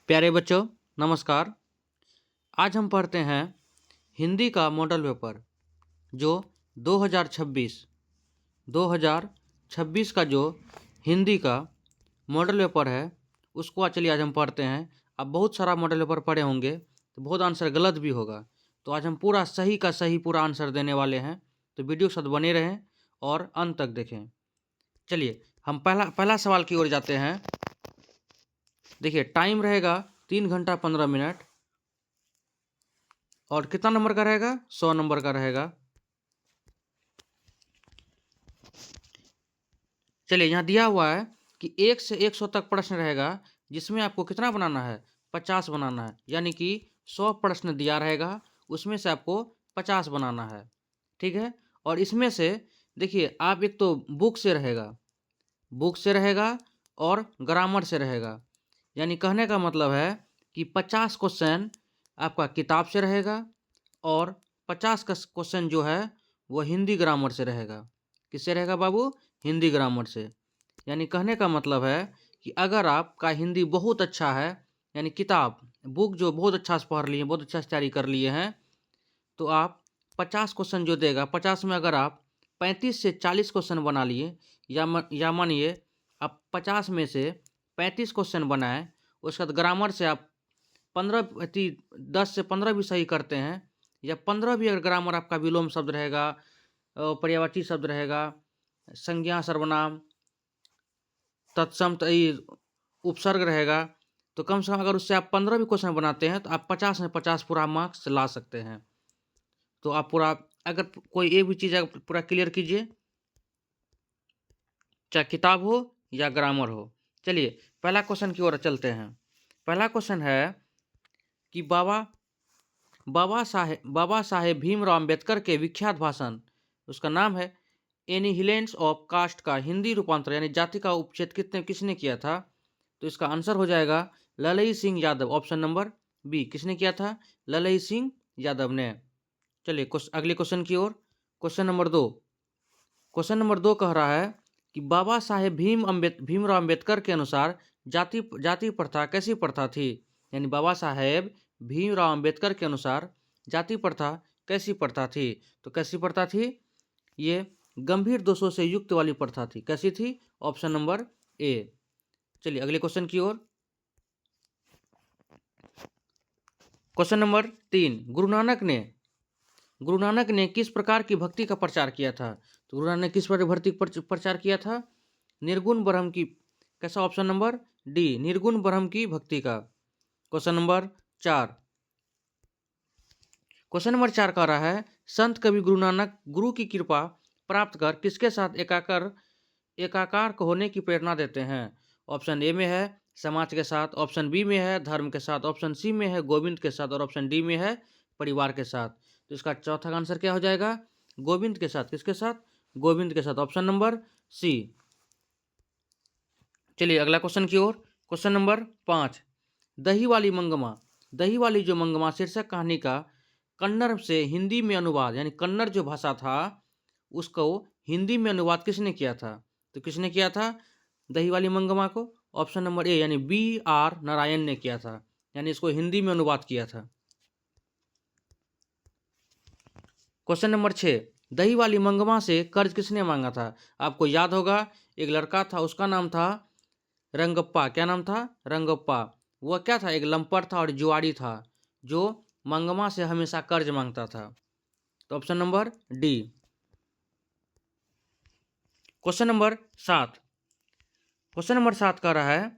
प्यारे बच्चों, नमस्कार। आज हम पढ़ते हैं हिंदी का मॉडल पेपर जो 2026 का जो हिंदी का मॉडल पेपर है उसको चलिए आज हम पढ़ते हैं। अब बहुत सारा मॉडल पेपर पढ़े होंगे तो बहुत आंसर गलत भी होगा, तो आज हम पूरा सही का सही पूरा आंसर देने वाले हैं। तो वीडियो के साथ बने रहें और अंत तक देखें। चलिए हम पहला सवाल की ओर जाते हैं। देखिए टाइम रहेगा 3 घंटा 15 मिनट और कितना नंबर का रहेगा? 100 नंबर का रहेगा। चलिए यहाँ दिया हुआ है कि 1 से 100 तक प्रश्न रहेगा, जिसमें आपको कितना बनाना है? 50 बनाना है। यानी कि 100 प्रश्न दिया रहेगा, उसमें से आपको 50 बनाना है। ठीक है। और इसमें से देखिए आप एक तो बुक से रहेगा और ग्रामर से रहेगा। यानी कहने का मतलब है कि 50 क्वेश्चन आपका किताब से रहेगा और 50 का क्वेश्चन जो है वो हिंदी ग्रामर से रहेगा। किससे रहेगा बाबू? हिंदी ग्रामर से। यानी कहने का मतलब है कि अगर आपका हिंदी बहुत अच्छा है, यानी किताब बुक जो बहुत अच्छा से पढ़ लिए, बहुत अच्छा से तैयारी कर लिए हैं, तो आप 50 क्वेश्चन जो देगा, 50 में अगर आप 35 से 40 क्वेश्चन बना लिए, या मानिए आप 50 में से 35 क्वेश्चन बनाएं, उसके बाद ग्रामर से आप 10 से 15 भी सही करते हैं, या 15 भी अगर ग्रामर आपका विलोम शब्द रहेगा, पर्यायवाची शब्द रहेगा, संज्ञा सर्वनाम, तत्सम उपसर्ग रहेगा, तो कम से कम अगर उससे आप 15 भी क्वेश्चन बनाते हैं तो आप 50 में 50 पूरा मार्क्स ला सकते हैं। तो आप पूरा, अगर कोई एक भी चीज़ पूरा क्लियर कीजिए, चाहे किताब हो या ग्रामर हो। चलिए पहला क्वेश्चन की ओर चलते हैं। पहला क्वेश्चन है कि बाबा साहेब भीमराव अम्बेडकर के विख्यात भाषण, उसका नाम है एनिहिलेंस ऑफ कास्ट का हिंदी रूपांतर यानी जाति का उपच्छेद किसने किया था? तो इसका आंसर हो जाएगा Lalai Singh Yadav. Option number B. किसने किया था? ललई सिंह यादव ने। चलिए अगले क्वेश्चन की ओर। क्वेश्चन नंबर दो कह रहा है कि बाबा साहेब भीमराव अम्बेडकर के अनुसार जाति प्रथा कैसी प्रथा थी? यानी बाबा साहेब भीमराव अम्बेडकर के अनुसार जाति प्रथा कैसी प्रथा थी? तो कैसी प्रथा थी? ये गंभीर दोषों से युक्त वाली प्रथा थी। कैसी थी? Option number A. चलिए अगले क्वेश्चन की ओर। क्वेश्चन नंबर 3, गुरु नानक ने किस प्रकार की भक्ति का प्रचार किया था? तो गुरु नानक ने किस प्रकार भक्ति प्रचार किया था? निर्गुण ब्रह्म की। कैसा? ऑप्शन नंबर डी, निर्गुण ब्रह्म की भक्ति का। क्वेश्चन नंबर 4 कह रहा है संत कवि गुरु नानक गुरु की कृपा प्राप्त कर किसके साथ एकाकार होने की प्रेरणा देते हैं? ऑप्शन ए में है समाज के साथ, ऑप्शन बी में है धर्म के साथ, ऑप्शन सी में है गोविंद के साथ और ऑप्शन डी में है परिवार के साथ। तो इसका चौथा आंसर क्या हो जाएगा? गोविंद के साथ। किसके साथ? गोविंद के साथ। Option number C. चलिए अगला क्वेश्चन की ओर। क्वेश्चन नंबर 5, दही वाली जो मंगमा शीर्षक कहानी का कन्नड़ से हिंदी में अनुवाद, यानी कन्नड़ जो भाषा था उसको हिंदी में अनुवाद किसने किया था? तो किसने किया था दही वाली मंगमा को? ऑप्शन नंबर ए यानी B.R. नारायण ने किया था, यानी इसको हिंदी में अनुवाद किया था। क्वेश्चन नंबर 6, दही वाली मंगमा से कर्ज किसने मांगा था? आपको याद होगा एक लड़का था, उसका नाम था रंगप्पा। क्या नाम था? रंगप्पा। वह क्या था? एक लंपट था और जुआरी था जो मंगमा से हमेशा कर्ज मांगता था। तो option number D. Question number 7 कह रहा है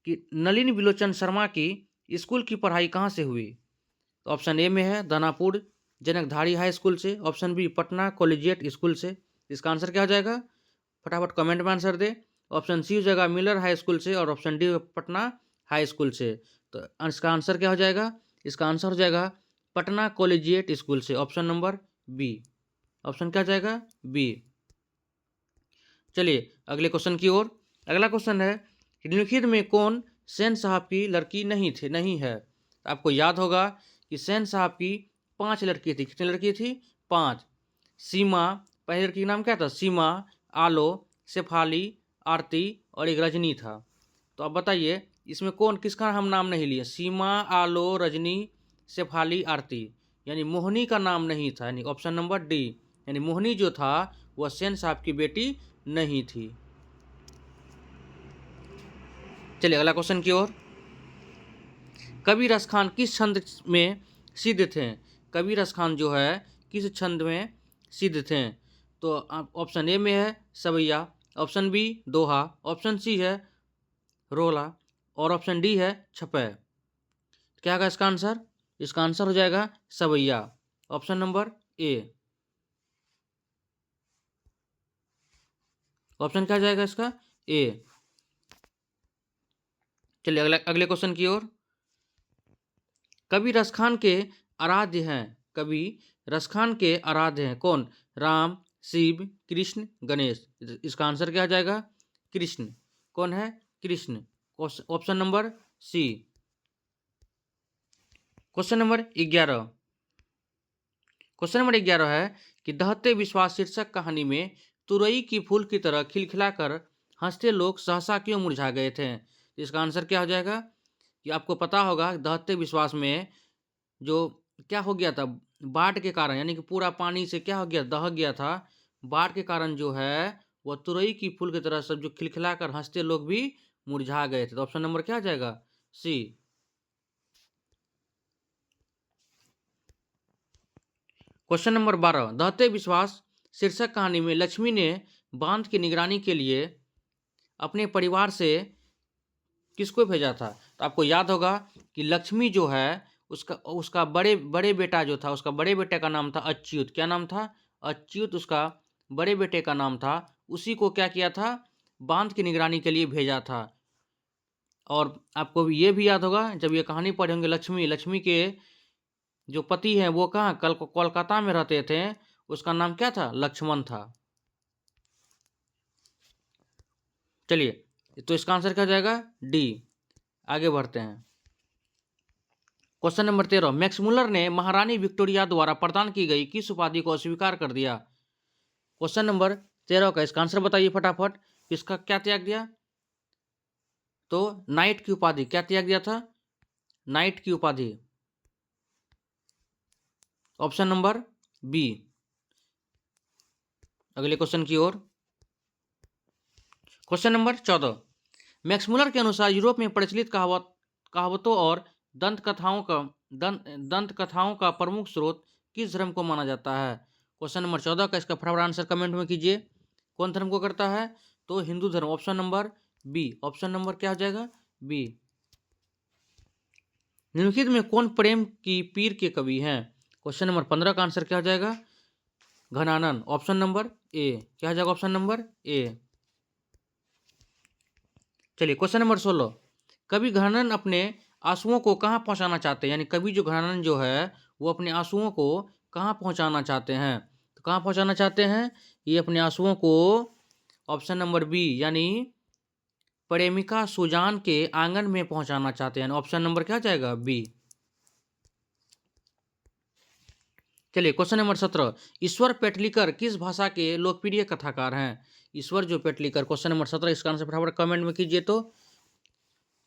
कि नलिनी विलोचन शर्मा की स्कूल की पढ़ाई कहाँ से हुई? तो ऑप्शन ए में है दानापुर जनकधारी हाई स्कूल से, option B Patna collegiate school से। इसका आंसर क्या हो जाएगा? फटाफट कमेंट में आंसर दे। ऑप्शन सी हो जाएगा मिलर हाई स्कूल से और option D Patna high school से। तो इसका आंसर क्या हो जाएगा? इसका आंसर हो जाएगा पटना कॉलेजिएट स्कूल से। Option number B. ऑप्शन क्या हो जाएगा? बी। चलिए अगले क्वेश्चन की ओर। अगला क्वेश्चन है निम्नलिखित में कौन सेन साहब की लड़की नहीं है? आपको याद होगा कि सेन साहब की 5 लड़की थी। कितनी लड़की थी? 5। सीमा, पहली लड़की का नाम क्या था? सीमा, आलो, शेफाली, आरती और एक रजनी था। तो आप बताइए इसमें कौन किसका हम नाम नहीं लिए? सीमा, आलो, रजनी, शेफाली, आरती, यानी मोहिनी का नाम नहीं था, यानी ऑप्शन नंबर डी, यानी मोहिनी जो था वह सेन साहब की बेटी नहीं थी। चलिए अगला क्वेश्चन की ओर। कबीर रस खान किस छंद में सिद्ध थे? कबीर रस खान जो है किस छंद में सिद्ध थे? तो ऑप्शन ए में है सवैया, ऑप्शन बी दोहा, ऑप्शन सी है रोला और ऑप्शन डी है छपै। क्या होगा इसका आंसर? इसका आंसर हो जाएगा सवैया, ऑप्शन नंबर ए। ऑप्शन क्या हो जाएगा इसका? ए। चलिए अगले क्वेश्चन की ओर। कवि रसखान के आराध्य हैं, कवि रसखान के आराध्य हैं कौन? राम, शिव, कृष्ण, गणेश। इसका आंसर क्या हो जाएगा? कृष्ण। कौन है? Krishna. Option number C. Question number 11। Question number 11 है कि दहते विश्वास शीर्षक कहानी में तुरई की फूल की तरह खिलखिलाकर हंसते लोग सहसा क्यों मुरझा गए थे? इसका आंसर क्या हो जाएगा? कि आपको पता होगा दहते विश्वास में जो क्या हो गया था, बाढ़ के कारण, यानी कि पूरा पानी से क्या हो गया, दह गया था। बाढ़ के कारण जो है वह तुरई की फूल की तरह सब जो खिलखिलाकर हंसते लोग भी मुरझा गए थे। तो ऑप्शन नंबर क्या हो जाएगा? सी। Question number 12। दहते विश्वास शीर्षक कहानी में लक्ष्मी ने बांध की निगरानी के लिए अपने परिवार से किसको भेजा था? तो आपको याद होगा कि लक्ष्मी जो है उसका उसका बड़े बड़े बेटा जो था, उसका बड़े बेटे का नाम था अच्युत। क्या नाम था? अच्युत उसका बड़े बेटे का नाम था। उसी को क्या किया था? बांध की निगरानी के लिए भेजा था। और आपको ये भी याद होगा जब ये कहानी पढ़े होंगे, लक्ष्मी के जो पति हैं वो कहाँ कोलकाता में रहते थे, उसका नाम क्या था? लक्ष्मण था। चलिए तो इसका आंसर क्या हो जाएगा? डी। आगे बढ़ते हैं। Question number 13। मैक्स मुलर ने महारानी विक्टोरिया द्वारा प्रदान की गई किस उपाधि को अस्वीकार कर दिया? क्वेश्चन नंबर 13 का इसका आंसर बताइए फटाफट। किसका क्या त्याग दिया? तो नाइट की उपाधि। क्या त्याग दिया था? नाइट की उपाधि। Option number B. अगले क्वेश्चन की ओर। Question number 14। मैक्स मुलर के अनुसार यूरोप में प्रचलित कहावतों और दंत कथाओं का प्रमुख स्रोत किस धर्म को माना जाता है? क्वेश्चन नंबर 14 का इसका फटाफट आंसर कमेंट में कीजिए। कौन धर्म को करता है? तो हिंदू धर्म। Option number B. Option number क्या हो जाएगा? बी। निम्नलिखित में कौन प्रेम की पीर के कवि हैं? क्वेश्चन नंबर 15 का आंसर क्या हो जाएगा? घनानंद। Option number A. क्या हो जाएगा? Option number A. चलिए क्वेश्चन नंबर 16। कवि घनानंद अपने आंसुओं को कहाँ पहुँचाना चाहते हैं? यानी कवि जो घनानंद जो है वो अपने आंसुओं को कहाँ पहुँचाना चाहते हैं? तो कहाँ पहुँचाना चाहते हैं ये अपने आंसुओं को? ऑप्शन नंबर बी, यानी प्रेमिका सुजान के आंगन में पहुँचाना चाहते हैं। ऑप्शन नंबर क्या जाएगा? बी। चलिए क्वेश्चन नंबर 17। ईश्वर पेटलीकर किस भाषा के लोकप्रिय कथाकार हैं? ईश्वर जो पेटलीकर। क्वेश्चन नंबर 17 इसका आंसर फटाफट कमेंट में कीजिए। तो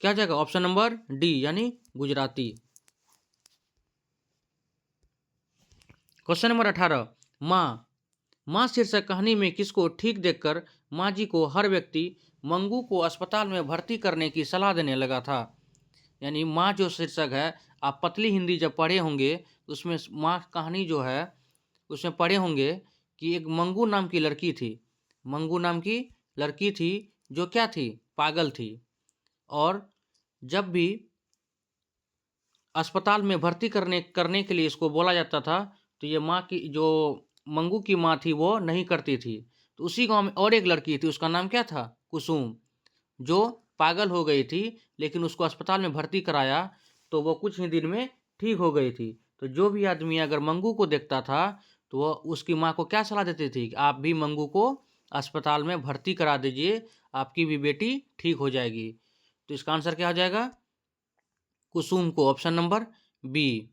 क्या जाएगा? ऑप्शन नंबर डी, यानी गुजराती। Question number 18। माँ शीर्षक कहानी में किसको ठीक देखकर माँ जी को हर व्यक्ति मंगू को अस्पताल में भर्ती करने की सलाह देने लगा था? यानी माँ जो शीर्षक है, आप पतली हिंदी जब पढ़े होंगे तो उसमें माँ कहानी जो है उसमें पढ़े होंगे कि एक मंगू नाम की लड़की थी। मंगू नाम की लड़की थी जो क्या थी? पागल थी। और जब भी अस्पताल में भर्ती करने के लिए इसको बोला जाता था तो ये माँ की जो मंगू की माँ थी वो नहीं करती थी। तो उसी गांव में और एक लड़की थी, उसका नाम क्या था? कुसुम, जो पागल हो गई थी, लेकिन उसको अस्पताल में भर्ती कराया तो वो कुछ ही दिन में ठीक हो गई थी। तो जो भी आदमी अगर मंगू को देखता था तो वह उसकी माँ को क्या सलाह देती थी? आप भी मंगू को अस्पताल में भर्ती करा दीजिए, आपकी भी बेटी ठीक हो जाएगी। तो इसका आंसर क्या हो जाएगा? कुसुम को। Option number B.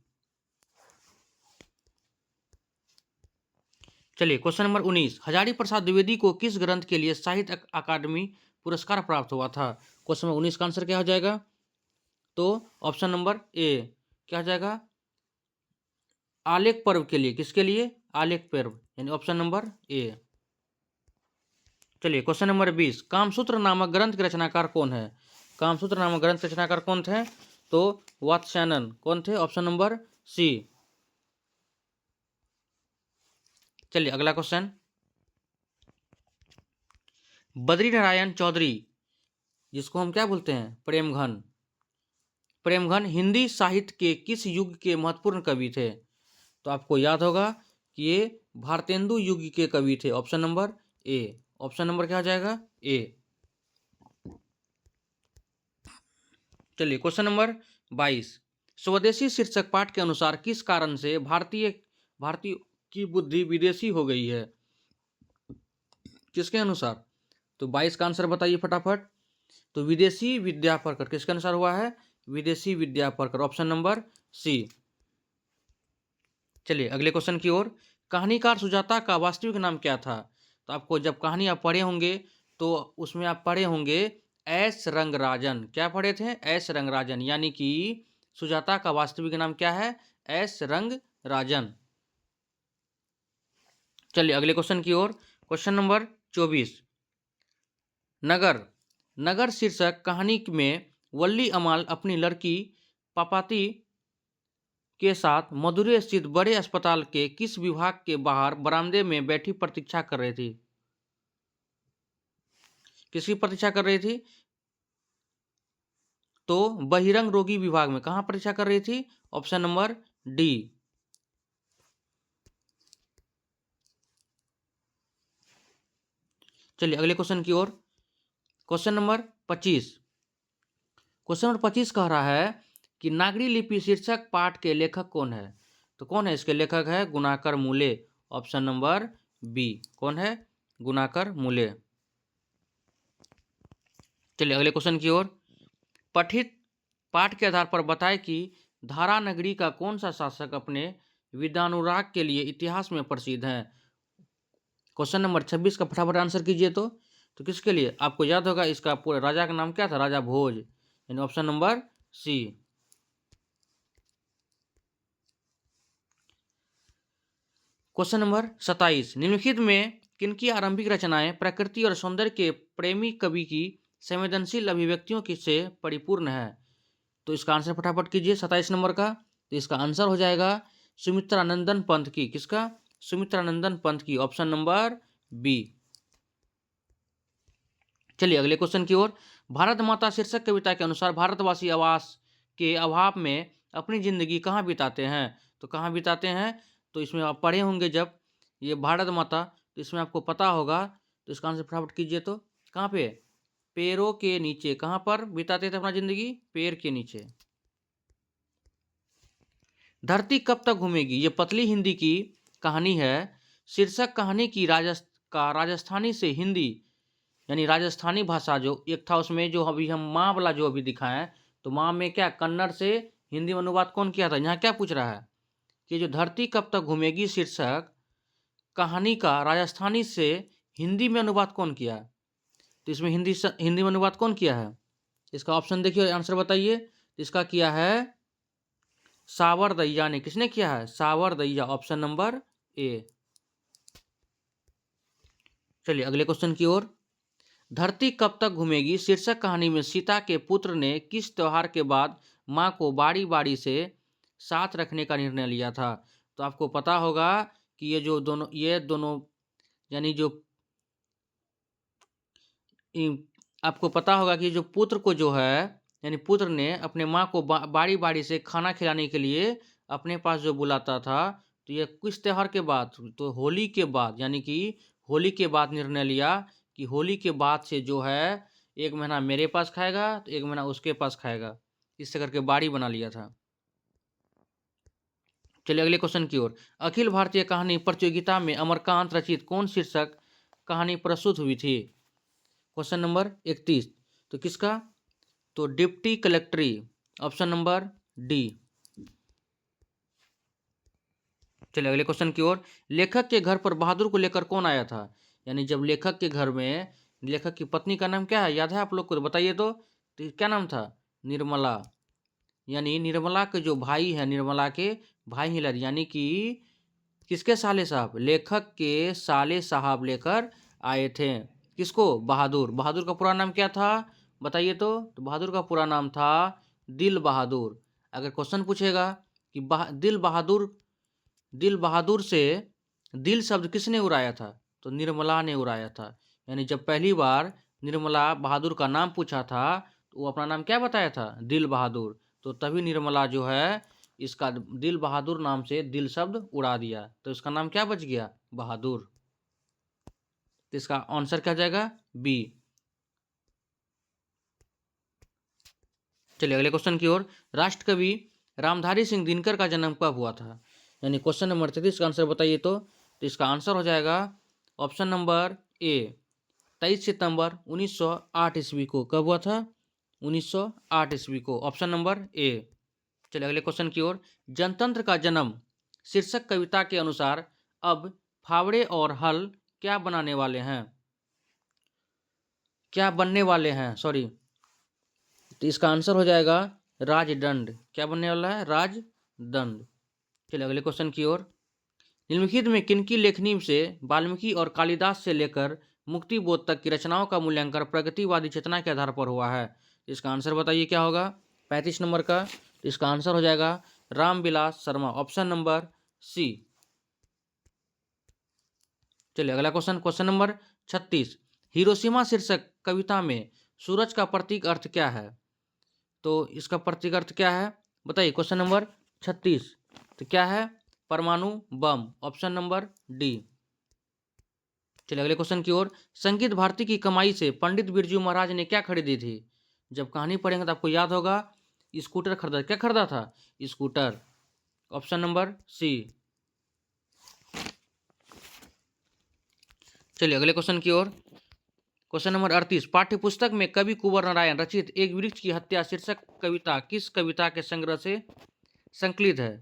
चलिए क्वेश्चन नंबर 19। हजारी प्रसाद द्विवेदी को किस ग्रंथ के लिए साहित्य अकादमी पुरस्कार प्राप्त हुआ था? क्वेश्चन नंबर 19 का आंसर क्या हो जाएगा? तो ऑप्शन नंबर ए क्या हो जाएगा, आलेख पर्व के लिए। किसके लिए? आलेख पर्व, यानी ऑप्शन नंबर ए। चलिए क्वेश्चन नंबर 20, कामसूत्र नामक ग्रंथ के रचनाकार कौन है? कामसूत्र नामक ग्रंथ के रचनाकार कौन थे? तो वात्स्यायन। कौन थे? Option number C. चलिए अगला क्वेश्चन, बद्री नारायण चौधरी, जिसको हम क्या बोलते हैं? प्रेमघन। प्रेमघन हिंदी साहित्य के किस युग के महत्वपूर्ण कवि थे? तो आपको याद होगा कि ये भारतेंदु युग के कवि थे। ऑप्शन नंबर ए। ऑप्शन नंबर क्या हो जाएगा? ए। चलिए क्वेश्चन नंबर 22, स्वदेशी शीर्षक पाठ के अनुसार किस कारण से भारतीय की बुद्धि विदेशी हो गई है? किसके अनुसार? तो 22 का आंसर बताइए फटाफट। तो विदेशी विद्या पढ़कर। किसके अनुसार हुआ है? विदेशी विद्या पढ़कर। Option number C. चलिए अगले क्वेश्चन की ओर, कहानीकार सुजाता का वास्तविक नाम क्या था? तो आपको जब कहानी आप पढ़े होंगे तो उसमें आप पढ़े होंगे एस रंगराजन। क्या पढ़े थे? एस रंगराजन, यानी कि सुजाता का वास्तविक नाम क्या है? एस रंगराजन। चलिए अगले क्वेश्चन की ओर, क्वेश्चन नंबर 24, नगर। नगर शीर्षक कहानी में वल्ली अमाल अपनी लड़की पापाती के साथ मदुरै स्थित बड़े अस्पताल के किस विभाग के बाहर बरामदे में बैठी प्रतीक्षा कर रही थी? किसकी प्रतीक्षा कर रही थी? तो बहिरंग रोगी विभाग में। कहां प्रतीक्षा कर रही थी? Option number D. चलिए अगले क्वेश्चन की ओर, क्वेश्चन नंबर 25। क्वेश्चन नंबर 25 कह रहा है कि नागरी लिपि शीर्षक पाठ के लेखक कौन है? तो कौन है इसके लेखक? है Gunakar Mule. Option number B. कौन है? गुणाकर मूले। चलिए अगले क्वेश्चन की ओर, पठित पाठ के आधार पर बताएं कि धारा नगरी का कौन सा शासक अपने विद्यानुराग के लिए इतिहास में प्रसिद्ध है? क्वेश्चन नंबर 26 का फटाफट आंसर कीजिए। तो किसके लिए? आपको याद होगा इसका पूरा राजा का नाम क्या था? राजा भोज, यानी option number C. Question number 27, निम्नलिखित में किनकी आरंभिक रचनाएं प्रकृति और सौंदर्य के प्रेमी कवि की संवेदनशील अभिव्यक्तियों की से परिपूर्ण है? तो इसका आंसर फटाफट कीजिए 27 नंबर का। तो इसका आंसर हो जाएगा सुमित्रानंदन पंत की। किसका? सुमित्रानंदन पंत की। Option number B. चलिए अगले क्वेश्चन की ओर, भारत माता शीर्षक कविता के अनुसार भारतवासी आवास के अभाव में अपनी जिंदगी कहाँ बिताते हैं? तो कहाँ बिताते हैं? तो इसमें आप पढ़े होंगे जब ये भारत माता, तो इसमें आपको पता होगा। तो इसका आंसर फटाफट कीजिए। तो कहाँ पे? पेड़ों के नीचे। कहाँ पर बिताते थे अपना जिंदगी? पेड़ के नीचे। धरती कब तक घूमेगी, ये पतली हिंदी की कहानी है। शीर्षक कहानी की राजस्थानी से हिंदी, यानी राजस्थानी भाषा जो एक था उसमें, जो अभी हम माँ वाला जो अभी दिखाएं, तो माँ में क्या कन्नड़ से हिंदी में अनुवाद कौन किया था? यहाँ क्या पूछ रहा है कि जो धरती कब तक घूमेगी शीर्षक कहानी का राजस्थानी से हिंदी में अनुवाद कौन किया? तो इसमें हिंदी में अनुवाद कौन किया है? इसका ऑप्शन देखिए, आंसर बताइए। इसका किया है सावर दैया ने। किसने किया है? सावर दैया। Option number A. चलिए अगले क्वेश्चन की ओर, धरती कब तक घूमेगी शीर्षक कहानी में सीता के पुत्र ने किस त्योहार के बाद मां को बारी बारी से साथ रखने का निर्णय लिया था? तो आपको पता होगा कि ये दोनों यानी जो आपको पता होगा कि जो पुत्र को जो है, यानी पुत्र ने अपने माँ को बारी बारी से खाना खिलाने के लिए अपने पास जो बुलाता था, तो ये किस त्योहार के बाद? तो होली के बाद, यानी कि होली के बाद निर्णय लिया कि होली के बाद से जो है 1 महीना मेरे पास खाएगा तो 1 महीना उसके पास खाएगा, इससे करके बारी बना लिया था। चलिए अगले क्वेश्चन की ओर, अखिल भारतीय कहानी प्रतियोगिता में अमरकांत रचित कौन शीर्षक कहानी प्रस्तुत हुई थी? क्वेश्चन नंबर 31, तो किसका? तो डिप्टी कलेक्ट्री। Option number D. चलिए अगले क्वेश्चन की ओर, लेखक के घर पर बहादुर को लेकर कौन आया था? यानी जब लेखक के घर में, लेखक की पत्नी का नाम क्या है? याद है आप लोग को? बताइए। तो क्या नाम था? निर्मला। यानी निर्मला के जो भाई है, निर्मला के भाई हिलर, यानी कि किसके साले साहब, लेखक के साले साहब लेकर आए थे। किसको, बहादुर। बहादुर का पूरा नाम क्या था बताइए तो बहादुर का पूरा नाम था दिल बहादुर। अगर क्वेश्चन पूछेगा कि दिल बहादुर से दिल शब्द किसने उड़ाया था, तो निर्मला ने उड़ाया था। यानी जब पहली बार निर्मला बहादुर का नाम पूछा था तो वो अपना नाम क्या बताया था, दिल बहादुर। तो तभी निर्मला जो है इसका दिल बहादुर नाम से दिल शब्द उड़ा दिया, तो इसका नाम क्या बच गया, बहादुर। तो इसका आंसर क्या जाएगा, बी। चलिए अगले क्वेश्चन की ओर। राष्ट्रकवि रामधारी सिंह दिनकर का जन्म कब हुआ था, यानी क्वेश्चन नंबर 33 का आंसर बताइए तो इसका आंसर हो जाएगा ऑप्शन नंबर ए, 23 सितंबर 1908 ईस्वी को। कब हुआ था, 1908 ईस्वी को, ऑप्शन नंबर ए। चलिए अगले क्वेश्चन की ओर। जनतंत्र का जन्म शीर्षक कविता के अनुसार अब फावड़े और हल क्या बनाने वाले हैं, क्या बनने वाले हैं, सॉरी। तो इसका आंसर हो जाएगा राजदंड। क्या बनने वाला है, राजदंड। चलिए अगले क्वेश्चन की ओर। निम्नलिखित में किनकी लेखनी से वाल्मीकि और कालिदास से लेकर मुक्ति बोध तक की रचनाओं का मूल्यांकन प्रगतिवादी चेतना के आधार पर हुआ है। इसका आंसर बताइए क्या होगा, 35 नंबर का। तो इसका आंसर हो जाएगा Ramvilas Sharma, option number C. चलिए अगला क्वेश्चन, क्वेश्चन नंबर 36। हिरोशिमा शीर्षक कविता में सूरज का प्रतीक अर्थ क्या है, तो इसका प्रतीक अर्थ क्या है बताइए, क्वेश्चन नंबर 36। तो क्या है, परमाणु बम, ऑप्शन नंबर डी। चलिए अगले क्वेश्चन की ओर। संगीत भारती की कमाई से पंडित बिरजू महाराज ने क्या खरीदी थी, जब कहानी पढ़ेंगे तो आपको याद होगा, स्कूटर खरीदा। क्या खरीदा था, स्कूटर, ऑप्शन नंबर सी। चलिए अगले क्वेश्चन की ओर। Question number 38। पाठ्यपुस्तक में कवि कुंवर नारायण रचित एक वृक्ष की हत्या शीर्षक कविता किस कविता के संग्रह से संकलित है,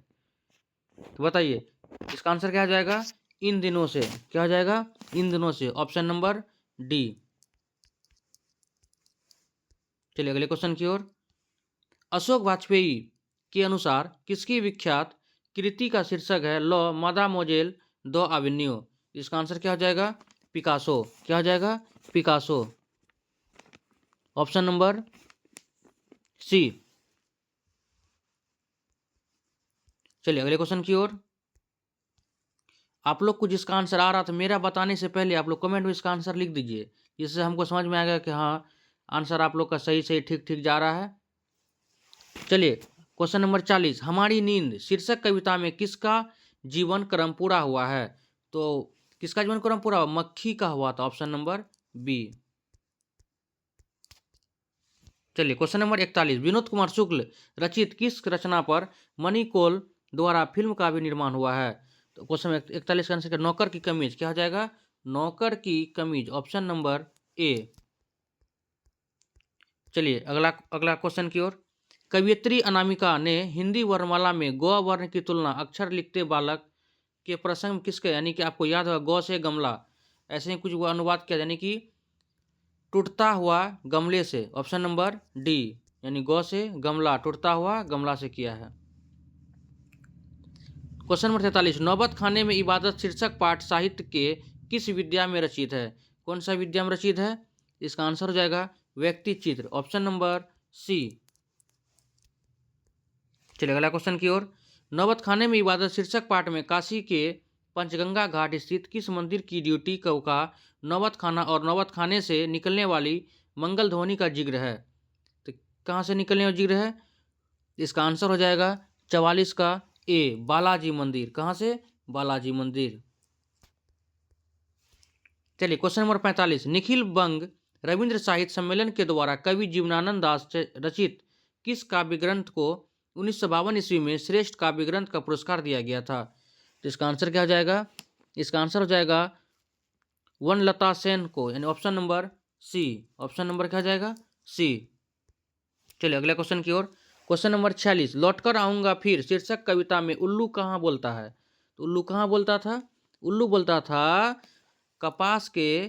तो बताइए इसका आंसर क्या हो जाएगा, इन दिनों से। क्या हो जाएगा, इन दिनों से, ऑप्शन नंबर डी। चलिए अगले क्वेश्चन की ओर। अशोक वाजपेयी के अनुसार किसकी विख्यात कृति का शीर्षक है लो मादामोजेल दो एवेन्यू। इसका आंसर क्या हो जाएगा, पिकासो। क्या हो जाएगा, पिकासो, ऑप्शन नंबर सी। चलिए अगले क्वेश्चन की ओर। आप लोग को जिसका आंसर आ रहा था मेरा बताने से पहले आप लोग कमेंट में इसका आंसर लिख दीजिए, जिससे हमको समझ में आ गया कि हाँ आंसर आप लोग का सही सही ठीक ठीक जा रहा है। चलिए क्वेश्चन नंबर 40। हमारी नींद शीर्षक कविता में किसका जीवन क्रम पूरा हुआ है, तो किसका जीवन क्रम पूरा हुआ, मक्खी का हुआ था, ऑप्शन नंबर बी। चलिए क्वेश्चन नंबर 41। विनोद कुमार शुक्ल रचित किस रचना पर मनी कौल द्वारा फिल्म का भी निर्माण हुआ है, तो क्वेश्चन 41 का आंसर नौकर की कमीज। क्या हो जाएगा, नौकर की कमीज, ऑप्शन नंबर ए। चलिए अगला अगला क्वेश्चन की ओर। कवियत्री अनामिका ने हिंदी वर्णमाला में गौ वर्ण की तुलना अक्षर लिखते बालक के प्रसंग किसके, यानी कि आपको याद होगा गौ से गमला, ऐसे ही कुछ वो अनुवाद किया, यानी कि टूटता हुआ गमले से, ऑप्शन नंबर डी। यानी गौ से गमला, टूटता हुआ गमला से किया है। Question number 43। नौबत खाने में इबादत शीर्षक पाठ साहित्य के किस विद्या में रचित है, कौन सा विद्या में रचित है, इसका आंसर हो जाएगा व्यक्ति चित्र, ऑप्शन नंबर सी। चलिए अगला क्वेश्चन की ओर। नौबत खाने में इबादत शीर्षक पाठ में काशी के पंचगंगा घाट स्थित किस मंदिर की ड्यूटी का नौबत खाना और नौबत खाने से निकलने वाली मंगल ध्वनि का जिक्र है, तो कहाँ से निकलने वाला जिक्र है, इसका आंसर हो जाएगा 44 का ए, बालाजी मंदिर। कहाँ से, बालाजी मंदिर। चलिए क्वेश्चन नंबर 45। निखिल बंग रविंद्र साहित्य सम्मेलन के द्वारा कवि जीवनानंद दास से रचित किस काव्य ग्रंथ को 1952 ईस्वी में श्रेष्ठ काव्य ग्रंथ का पुरस्कार दिया गया था, तो इसका आंसर क्या हो जाएगा, इसका आंसर हो जाएगा वनलता सेन को, यानी option number C. Option number क्या हो जाएगा, सी। चलिए अगले क्वेश्चन की ओर। Question number 46। लौटकर आऊंगा फिर शीर्षक कविता में उल्लू कहाँ बोलता है, तो उल्लू कहाँ बोलता था, उल्लू बोलता था कपास के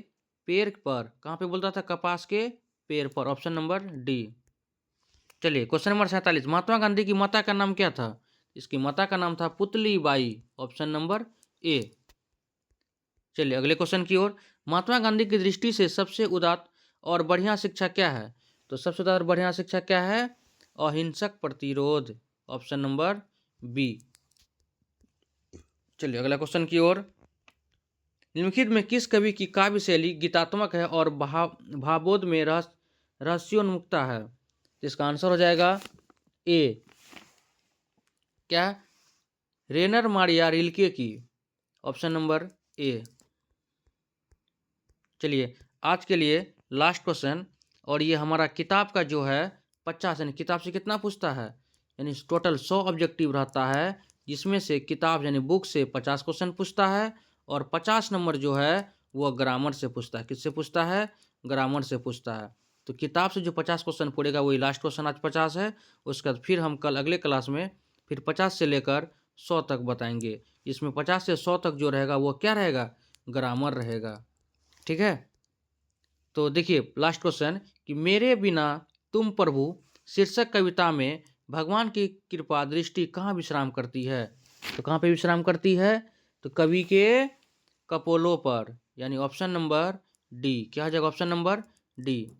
पेड़ पर। कहाँ पे बोलता था, कपास के पेड़ पर, ऑप्शन नंबर डी। चलिए क्वेश्चन नंबर 47, महात्मा गांधी की माता का नाम क्या था? इसकी माता का नाम था Putli Bai, option number A. चलिए अगले क्वेश्चन की ओर, महात्मा गांधी की दृष्टि से सबसे उदात्त और बढ़िया शिक्षा क्या है? तो सबसे उदात्त और बढ़िया शिक्षा क्या है? अहिंसक प्रतिरोध, ऑप्शन नंबर बी। चलिए अगला क्वेश्चन की ओर, निम्नलिखित में किस कवि की काव्य शैली गीतात्मक है और भावोद में रहस्योन्मुक्ता है? इसका आंसर हो जाएगा ए, क्या? रेनर मारिया रिल्के की, ऑप्शन नंबर ए। चलिए आज के लिए लास्ट क्वेश्चन, और ये हमारा किताब का जो है 50, यानी किताब से कितना पूछता है, यानी टोटल 100 ऑब्जेक्टिव रहता है, जिसमें से किताब यानी बुक से 50 क्वेश्चन पूछता है और 50 नंबर जो है वो ग्रामर से पूछता है। किससे पूछता है? ग्रामर से पूछता है। तो किताब से जो 50 क्वेश्चन पड़ेगा वही लास्ट क्वेश्चन आज 50 है। उसके बाद फिर हम कल अगले क्लास में फिर 50 से लेकर 100 तक बताएंगे। इसमें 50 से 100 तक जो रहेगा वो क्या रहेगा? ग्रामर रहेगा। ठीक है, तो देखिए लास्ट क्वेश्चन कि मेरे बिना तुम प्रभु शीर्षक कविता में भगवान की कृपा दृष्टि कहाँ विश्राम करती है? तो कहाँ पे विश्राम करती है? तो कवि के कपोलों पर, यानी ऑप्शन नंबर डी। क्या हो जाएगा? Option number D.